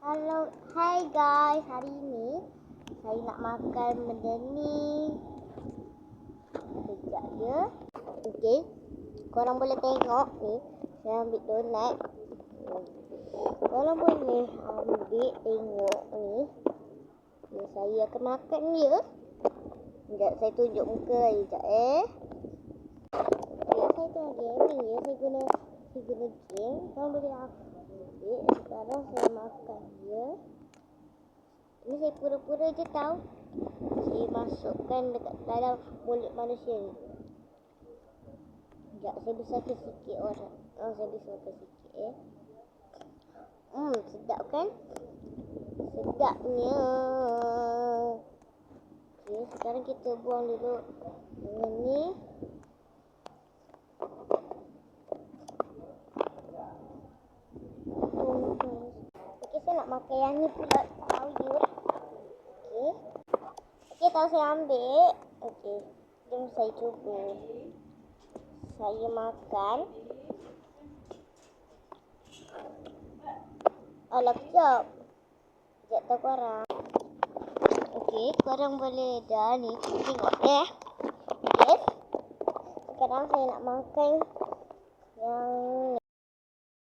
Hai guys, hari ini saya nak makan benda ni. Sekejap je. Okey, korang boleh tengok ni, saya ambil donat. Korang boleh ambil tengok ni. Saya akan makan dia. Sekejap saya tunjuk muka saya sekejap Okey, saya tengah gaming je. Saya guna game. Korang boleh ambil. Sekarang saya makan dia. Ini saya pura-pura je tau. Saya masukkan dekat dalam mulut manusia ni. Sekejap, saya besarkan sikit orang. Saya besarkan sikit sedap kan? Sedapnya. Okey, sekarang kita buang dulu dengan ni. Okey, saya nak makan yang ni pula. Sayur. Okey, tahu saya ambil. Okey, jom saya cuba. Saya makan. Alah, kejap. Sekejap tahu korang. Okey, korang boleh dah ni. Tengok Okey. Sekarang saya nak makan yang